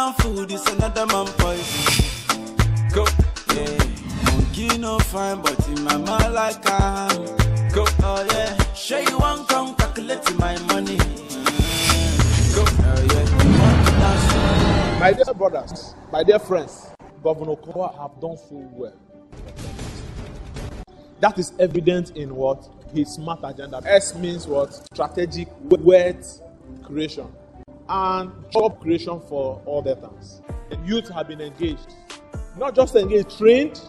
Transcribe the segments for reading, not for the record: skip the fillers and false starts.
man food is another man poison. Go, yeah. Monkey no fine, but in my mind like I am. Go, oh yeah. Sure you want come calculate my money. Go, oh yeah. My dear brothers, my dear friends, Governor Okowa have done so well. That is evident in what? His smart agenda. S means what? Strategic wealth creation and job creation for all the times. The youth have been engaged. Not just engaged, trained,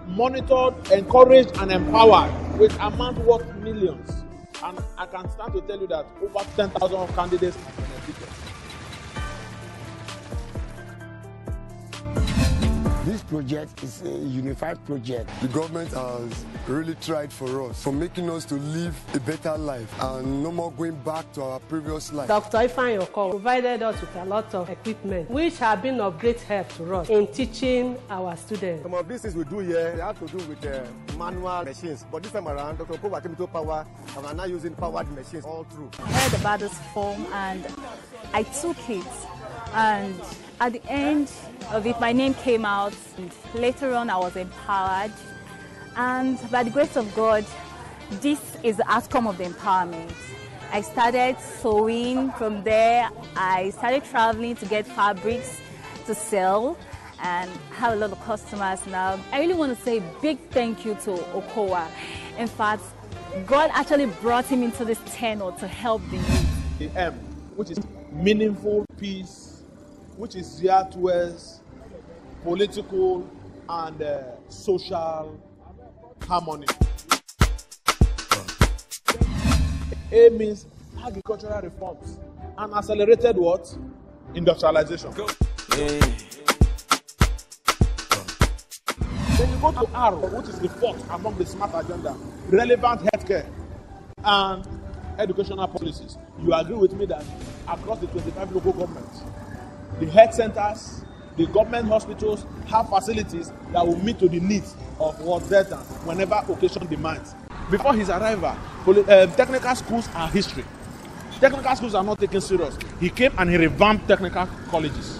monitored, encouraged, and empowered with amount worth millions. And I can stand to tell you that over 10,000 candidates have been benefited. This project is a unified project. The government has really tried for us, for making us to live a better life and no more going back to our previous life. Dr. Ifeanyi Okowa provided us with a lot of equipment which have been of great help to us in teaching our students. Some of these things we do here, they have to do with manual machines. But this time around, Dr. Okowa came to power and we're now using powered machines all through. I heard about this form and I took it. And at the end of it, my name came out. And later on, I was empowered. And by the grace of God, this is the outcome of the empowerment. I started sewing. From there, I started traveling to get fabrics to sell and have a lot of customers now. I really want to say a big thank you to Okowa. In fact, God actually brought him into this tenure to help the youth. The M, which is meaningful peace, which is geared towards political and social harmony. A means agricultural reforms and accelerated what? Industrialization. Yeah. Then you go to R, which is the fourth among the smart agenda, relevant healthcare and educational policies. You agree with me that across the 25 local governments, the health centers, the government hospitals have facilities that will meet to the needs of what veterans whenever occasion demands. Before his arrival, technical schools are history. Technical schools are not taken serious. He came and he revamped technical colleges.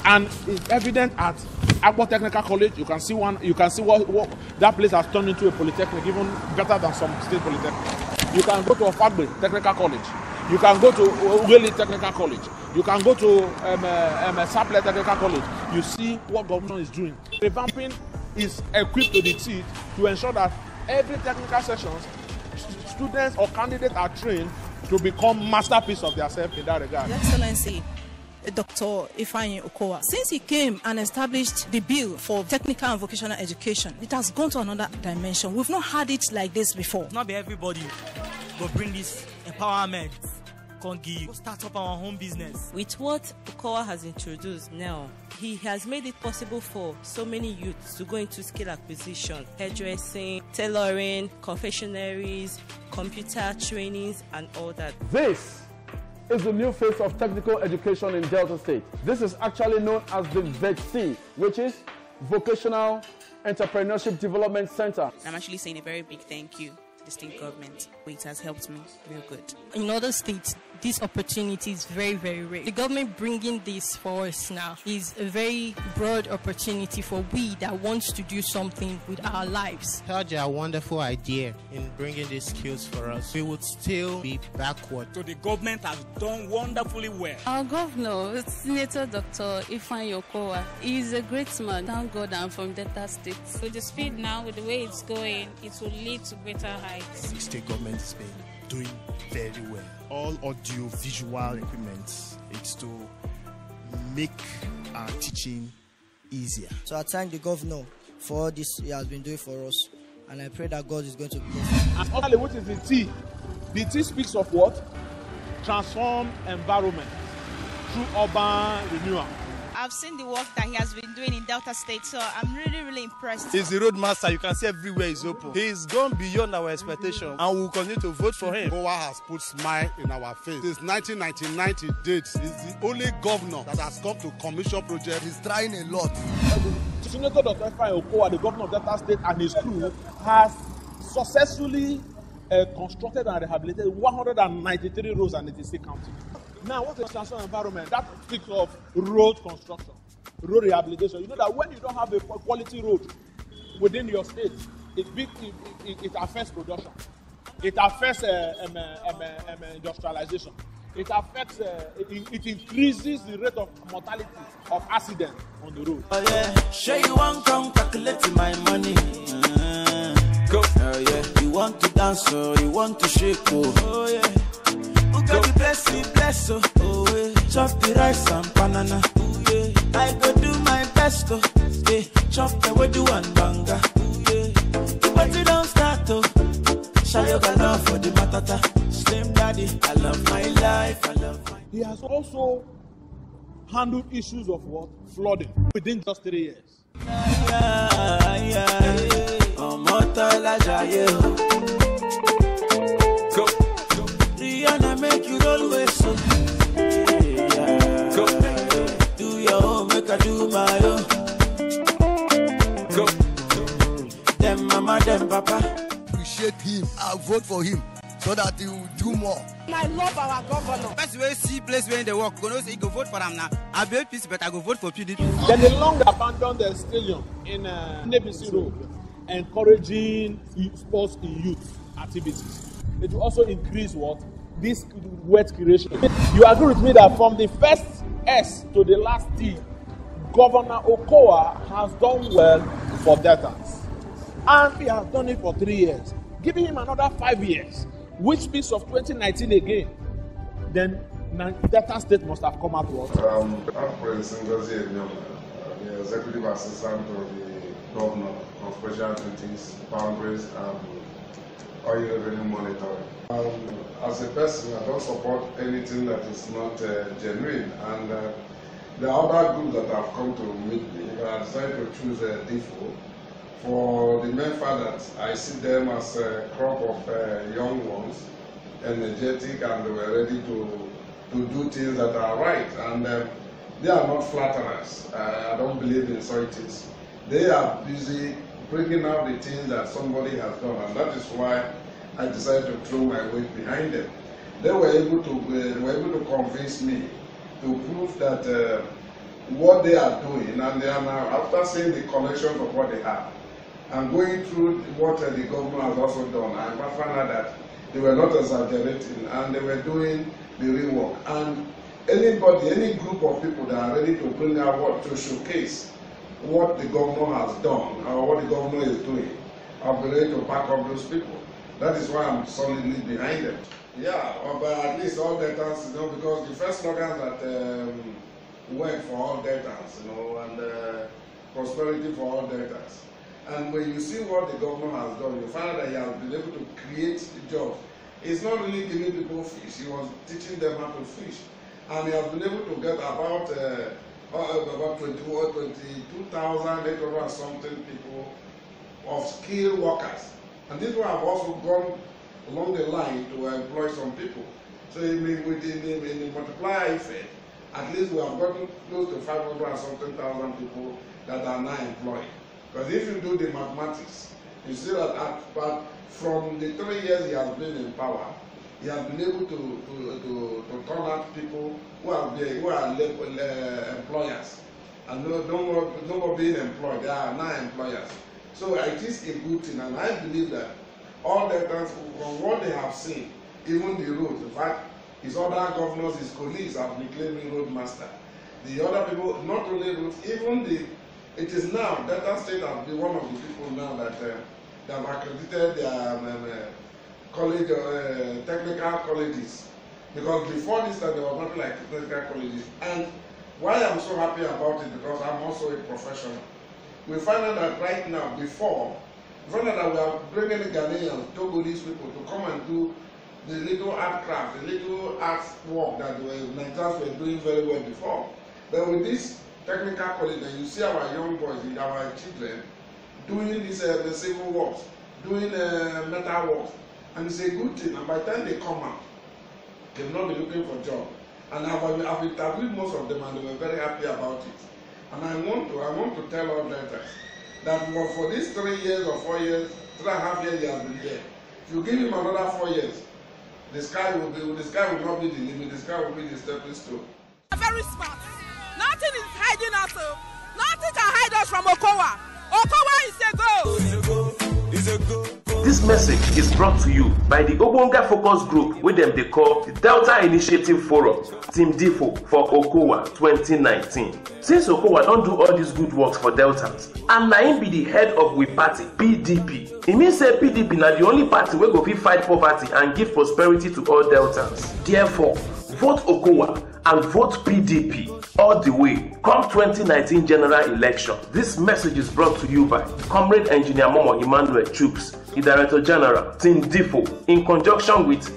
And it's evident at Akpo Technical College, you can see what that place has turned into a polytechnic, even better than some state polytechnics. You can go to Ofagbe Technical College. You can go to Ughelli Technical College. You can go to Sapele Technical College. You see what government is doing. Revamping is equipped to the teeth to ensure that every technical sessions, students or candidates are trained to become masterpiece of themselves in that regard. Your Excellency, Dr. Ifeanyi Okowa, since he came and established the bill for technical and vocational education, it has gone to another dimension. We've not had it like this before. Not be everybody will bring this empowerment. We'll start up our home business. With what Okowa has introduced now, he has made it possible for so many youths to go into skill acquisition, hairdressing, tailoring, confectionaries, computer trainings, and all that. This is the new face of technical education in Delta State. This is actually known as the VETC, which is Vocational Entrepreneurship Development Center. I'm actually saying a very big thank you to the state government. It has helped me real good. In other states, this opportunity is very, very rare. The government bringing this for us now is a very broad opportunity for we that wants to do something with our lives. Such a wonderful idea in bringing these skills for us. We would still be backward. So the government has done wonderfully well. Our governor, Senator Dr. Ifeanyi Okowa, is a great man. Thank God I'm from Delta State. With the speed now, with the way it's going, it will lead to greater heights. The state government has been doing very well. All audio visual equipment, it's to make our teaching easier. So I thank the governor for all this he has been doing for us, and I pray that God is going to bless. And finally, what is the T? The T speaks of what? Transform environment through urban renewal. I've seen the work that he has been doing in Delta State, so I'm really impressed. He's the road master. You can see everywhere is open. He's gone beyond our expectations, and we'll continue to vote for him. Okowa has put smile in our face. Since 1999 to date, he's the only governor that has come to commission project. He's trying a lot. Senator Dr. Ifeanyi Okowa, the governor of Delta State, and his crew has successfully constructed and rehabilitated 193 roads in the state county. Now, what is transform environment? That speaks of road construction, road rehabilitation. You know that when you don't have a quality road within your state, it affects production. It affects industrialization. It affects, it increases the rate of mortality of accidents on the road. Oh yeah, sure you want come calculate my money. Go. Oh yeah, you want to dance or you want to shake? Oh yeah. Who got the bless oh. Oh yeah. Chop the rice and banana. Oh yeah. I go do my best oh. Yeah. Chop the wedu and banga. Oh yeah. The party don't start oh. Shayoga love for the matata. Slim daddy, I love my life. I love my. He has also handled issues of what? Flooding within just 3 years. Go. Rihanna make you always so. Go. Do your own, make I do my own. Go. Them mama, them papa. Appreciate him. I'll vote for him so that he will do more. I love our governor. Best way see place where they work. Gonna say go vote for them now. I be peace, but I go vote for PDP. Then they long abandoned the stadium in NBC Road, encouraging sports in youth activities. It will also increase what? This wealth creation. You agree with me that from the first S to the last T, Governor Okowa has done well for debtors. And he has done it for 3 years. Giving him another 5 years, which speaks of 2019 again, then Delta State must have come out what? I'm Prince Ngozi Enyoma, the Executive Assistant to the Governor of Special Duties, Boundaries, and Oil Revenue Monitoring. As a person, I don't support anything that is not genuine, and there are other groups that have come to meet me. I decided to choose a DFO for the mere fact that I see them as a crop of young ones, energetic, and they were ready to do things that are right. And they are not flatterers. I don't believe in such things. They are busy bringing out the things that somebody has done, and that is why I decided to throw my weight behind them. They were able to convince me to prove that what they are doing, and they are now, after seeing the collection of what they have, and going through what the government has also done, I found out that they were not exaggerating, and they were doing the real work. And anybody, any group of people that are ready to bring out what to showcase what the governor has done or what the governor is doing, I'll be ready to back up those people. That is why I'm solidly behind them. Yeah, but at least all debtors, you know, because the first slogan that work for all debtors, you know, and prosperity for all debtors. And when you see what the governor has done, you find that he has been able to create jobs. He's not really giving people fish, he was teaching them how to fish. And he has been able to get about 22,800 something people of skilled workers. And these people have also gone along the line to employ some people. So in the multiplier effect, at least we have gotten close to 500 and something thousand people that are now employed. Because if you do the mathematics, you see that but from the 3 years he has been in power, he has been able to turn out people who are employers and no more being employed. They are now employers. So it is a good thing, and I believe that all debtors, from what they have seen, even the roads, in fact, his other governors, his colleagues have been claiming roadmaster. The other people, not only roads, even it is now, Delta State has been one of the people now that they have accredited their college, technical colleges. Because before this time, there was nothing like technical colleges. And why I'm so happy about it, because I'm also a professional. We find out that right now, before, we find out that we are bringing the Ghanaians, Togolese people, to come and do the little art craft, the little art work that the Nigerians were doing very well before. But with this technical college, and you see our young boys, our children, doing this the civil works, doing metal works, and it's a good thing. And by the time they come out, they will not be looking for job. And I've interviewed most of them, and they were very happy about it. And I want to tell all debtors that for these 3 years or 4 years, 3.5 years he has been there. If you give him another 4 years, The sky will not be the limit. The sky will be the stepping stone. Very smart. Nothing is hiding us. Nothing can hide us from Okowa. Okowa is a go. It's a go. This message is brought to you by the Obonga Focus Group, with them they call the Delta Initiative Forum, Team Defo for Okowa 2019. Since Okowa don't do all these good works for Deltans, and Naim be the head of we party, PDP. It means say PDP na the only party where go fit fight poverty and give prosperity to all Deltans. Therefore, vote Okowa and vote PDP all the way come 2019 general election. This message is brought to you by Comrade Engineer Momo Emmanuel Chuks, the Director General, Team Defo, in conjunction with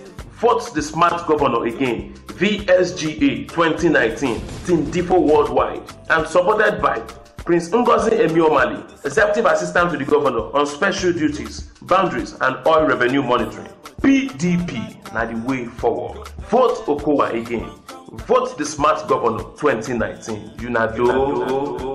Vote the Smart Governor Again, VSGA 2019, Team Defo Worldwide, and supported by Prince Ngozi Emiomali, Executive Assistant to the Governor on Special Duties, Boundaries and Oil Revenue Monitoring. PDP na the way forward. Vote Okowa again. Vote the Smart Governor 2019. You know.